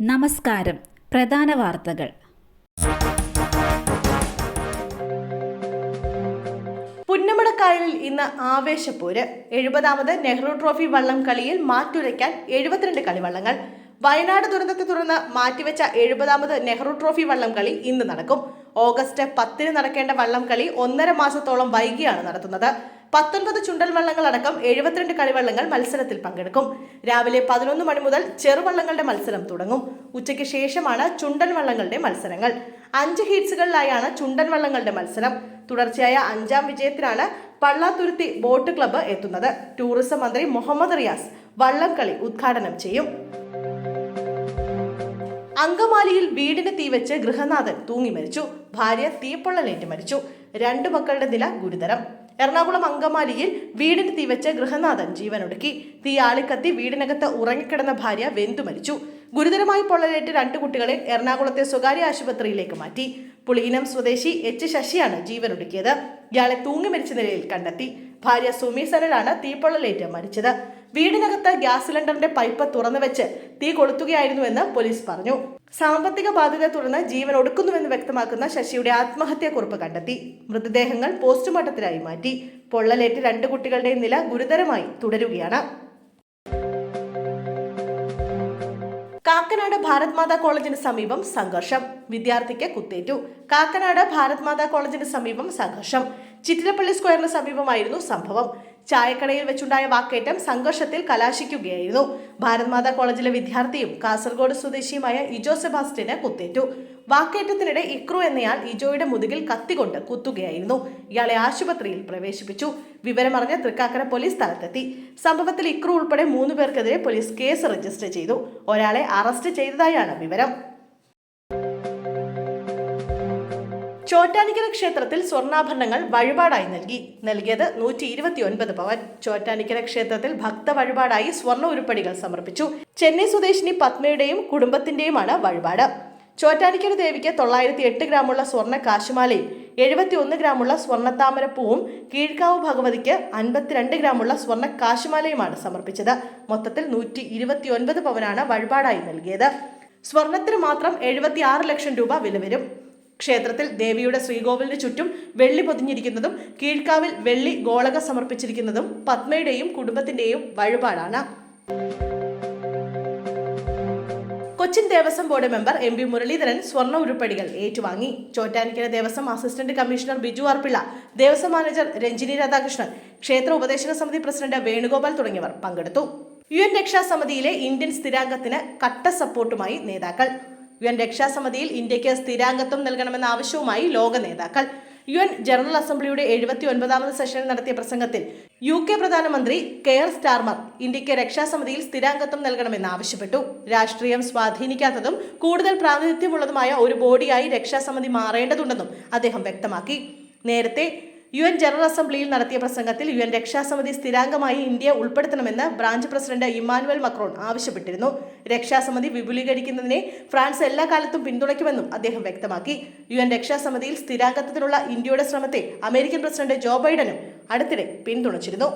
നമസ്കാരം. പ്രധാന വാർത്തകൾ. പുന്നമടക്കായലിൽ ഇന്ന് ആവേശപ്പോര്. 70ാമത് നെഹ്റു ട്രോഫി വള്ളം കളിയിൽ മാറ്റുരയ്ക്കാൻ 72 കളിവള്ളങ്ങൾ. വയനാട് ദുരന്തത്തെ തുടർന്ന് മാറ്റിവെച്ച 70ാമത് നെഹ്റു ട്രോഫി വള്ളം കളി ഇന്ന് നടക്കും. ഓഗസ്റ്റ് 10-ന് നടക്കേണ്ട വള്ളം കളി 1.5 മാസത്തോളം വൈകിയാണ് നടത്തുന്നത്. 19 ചുണ്ടൽ വള്ളങ്ങൾ അടക്കം 72 കളിവള്ളങ്ങൾ മത്സരത്തിൽ പങ്കെടുക്കും. രാവിലെ 11 മണി മുതൽ ചെറുവള്ളങ്ങളുടെ മത്സരം തുടങ്ങും. ഉച്ചയ്ക്ക് ശേഷമാണ് ചുണ്ടൻ വള്ളങ്ങളുടെ മത്സരങ്ങൾ. 5 ഹീറ്റ്സുകളിലായാണ് ചുണ്ടൻ വള്ളങ്ങളുടെ മത്സരം. തുടർച്ചയായ 5ാം വിജയത്തിനാണ് പള്ളാത്തുരുത്തി ബോട്ട് ക്ലബ്ബ് എത്തുന്നത്. ടൂറിസം മന്ത്രി മുഹമ്മദ് റിയാസ് വള്ളം കളി ഉദ്ഘാടനം ചെയ്യും. അങ്കമാലിയിൽ വീടിന് തീവെച്ച് ഗൃഹനാഥൻ തൂങ്ങി മരിച്ചു. ഭാര്യ തീപ്പൊള്ളലേറ്റ് മരിച്ചു. 2 മക്കളുടെ നില ഗുരുതരം. എറണാകുളം അങ്കമാലിയിൽ വീടിന് തീവെച്ച് ഗൃഹനാഥൻ ജീവനൊടുക്കി. തീ ആളിക്കത്തി വീടിനകത്ത് ഉറങ്ങിക്കിടന്ന ഭാര്യ വെന്തു മരിച്ചു. ഗുരുതരമായി പൊള്ളലേറ്റ് 2 കുട്ടികളെ എറണാകുളത്തെ സ്വകാര്യ ആശുപത്രിയിലേക്ക് മാറ്റി. പുളിയിനം സ്വദേശി എച്ച് ശശിയാണ് ജീവനൊടുക്കിയത്. ഇയാളെ തൂങ്ങി മരിച്ച നിലയിൽ കണ്ടെത്തി. ഭാര്യ സുമി സനലാണ് തീപ്പൊള്ളലേറ്റ് മരിച്ചത്. വീടിനകത്ത് ഗ്യാസ് സിലിണ്ടറിന്റെ പൈപ്പ് തുറന്നുവെച്ച് തീ കൊളുത്തുകയായിരുന്നുവെന്ന് പോലീസ് പറഞ്ഞു. സാമ്പത്തിക ബാധ്യതയെ തുടർന്ന് ജീവൻ ഒടുക്കുന്നുവെന്ന് വ്യക്തമാക്കുന്ന ശശിയുടെ ആത്മഹത്യാക്കുറിപ്പ് കണ്ടെത്തി. മൃതദേഹങ്ങൾ പോസ്റ്റ്മോർട്ടത്തിനായി മാറ്റി. പൊള്ളലേറ്റ് 2 കുട്ടികളുടെ നില ഗുരുതരമായി തുടരുകയാണ്. കാക്കനാട് ഭാരത് മാതാ കോളേജിന് സമീപം സംഘർഷം. വിദ്യാർത്ഥിക്ക് കുത്തേറ്റു. കാക്കനാട് ഭാരത് മാതാ കോളേജിന് സമീപം സംഘർഷം. ചിറ്റിലപ്പള്ളി സ്ക്വയറിന് സമീപമായിരുന്നു സംഭവം. ചായക്കടയിൽ വെച്ചുണ്ടായ വാക്കേറ്റം സംഘർഷത്തിൽ കലാശിക്കുകയായിരുന്നു. ഭാരത് മാതാ കോളേജിലെ വിദ്യാർത്ഥിയും കാസർഗോഡ് സ്വദേശിയുമായ ഇജോ സെബാസ്റ്റ്യന് കുത്തേറ്റു. വാക്കേറ്റത്തിനിടെ ഇക്രു എന്നയാൾ ഇജോയുടെ മുതുകിൽ കത്തികൊണ്ട് കുത്തുകയായിരുന്നു. ഇയാളെ ആശുപത്രിയിൽ പ്രവേശിപ്പിച്ചു. വിവരമറിഞ്ഞ തൃക്കാക്കര പോലീസ് സ്ഥലത്തെത്തി. സംഭവത്തിൽ ഇക്രു ഉൾപ്പെടെ 3 പേർക്കെതിരെ പോലീസ് കേസ് രജിസ്റ്റർ ചെയ്തു. ഒരാളെ അറസ്റ്റ് ചെയ്തതായാണ് വിവരം. ചോറ്റാനിക്കര ക്ഷേത്രത്തിൽ സ്വർണ്ണാഭരണങ്ങൾ വഴിപാടായി നൽകിയത് 129 പവൻ. ചോറ്റാനിക്കര ക്ഷേത്രത്തിൽ ഭക്ത വഴിപാടായി സ്വർണ്ണ ഉരുപ്പടികൾ സമർപ്പിച്ചു. ചെന്നൈ സ്വദേശിനി പത്മയുടെയും കുടുംബത്തിന്റെയുമാണ് വഴിപാട്. ചോറ്റാനിക്കര ദേവിക്ക് 908 ഗ്രാമുള്ള സ്വർണ്ണ കാശുമാലയും 71 ഗ്രാമുള്ള സ്വർണ്ണത്താമരപ്പൂവും കീഴ്ക്കാവ് ഭഗവതിക്ക് 52 ഗ്രാമുള്ള സ്വർണ്ണ കാശുമാലയുമാണ് സമർപ്പിച്ചത്. മൊത്തത്തിൽ 129 പവനാണ് വഴിപാടായി നൽകിയത്. സ്വർണത്തിന് മാത്രം 76 ലക്ഷം രൂപ വില വരും. ക്ഷേത്രത്തിൽ ദേവിയുടെ ശ്രീകോവിലിന് ചുറ്റും വെള്ളി പൊതിഞ്ഞിരിക്കുന്നതും കീഴ്ക്കാവിൽ വെള്ളി ഗോളക സമർപ്പിച്ചിരിക്കുന്നതും പത്മയുടെയും കുടുംബത്തിന്റെയും വഴിപാടാണ്. Cochin Devaswom board member MP Muraleedharan സ്വർണ്ണ ഉരുപ്പടികൾ ഏറ്റുവാങ്ങി. Chottanikkara Devaswom assistant commissioner Biju R Pillai, Devaswom manager Ranjini Radhakrishnan, ക്ഷേത്ര ഉപദേശക സമിതി പ്രസിഡന്റ് വേണുഗോപാൽ തുടങ്ങിയവർ പങ്കെടുത്തു. UN രക്ഷാസമിതിയിലെ ഇന്ത്യൻ സ്ഥിരാംഗത്തിന് കട്ട സപ്പോർട്ടുമായി നേതാക്കൾ. UN രക്ഷാസമിതിയിൽ ഇന്ത്യക്ക് സ്ഥിരാംഗത്വം നൽകണമെന്ന ആവശ്യവുമായി ലോക നേതാക്കൾ. UN ജനറൽ അസംബ്ലിയുടെ 79ാമത് സെഷനിൽ നടത്തിയ പ്രസംഗത്തിൽ UK പ്രധാനമന്ത്രി കെയർ സ്റ്റാർമർ ഇന്ത്യക്ക് രക്ഷാസമിതിയിൽ സ്ഥിരാംഗത്വം നൽകണമെന്ന് ആവശ്യപ്പെട്ടു. രാഷ്ട്രീയം സ്വാധീനിക്കാത്തതും കൂടുതൽ പ്രാതിനിധ്യമുള്ളതുമായ ഒരു ബോഡിയായി രക്ഷാസമിതി മാറേണ്ടതുണ്ടെന്നും അദ്ദേഹം വ്യക്തമാക്കി. നേരത്തെ UN ജനറൽ അസംബ്ലിയിൽ നടത്തിയ പ്രസംഗത്തിൽ UN രക്ഷാസമിതി സ്ഥിരാംഗമായി ഇന്ത്യ ഉൾപ്പെടുത്തണമെന്ന് ബ്രാഞ്ച് പ്രസിഡന്റ് ഇമ്മാനുവൽ മക്രോൺ ആവശ്യപ്പെട്ടിരുന്നു. രക്ഷാസമിതി വിപുലീകരിക്കുന്നതിനെ ഫ്രാൻസ് എല്ലാ കാലത്തും പിന്തുണയ്ക്കുമെന്നും അദ്ദേഹം വ്യക്തമാക്കി. UN രക്ഷാസമിതിയിൽ സ്ഥിരാംഗത്വത്തിനുള്ള ഇന്ത്യയുടെ ശ്രമത്തെ അമേരിക്കൻ പ്രസിഡന്റ് ജോ ബൈഡനും അടുത്തിടെ പിന്തുണച്ചിരുന്നു.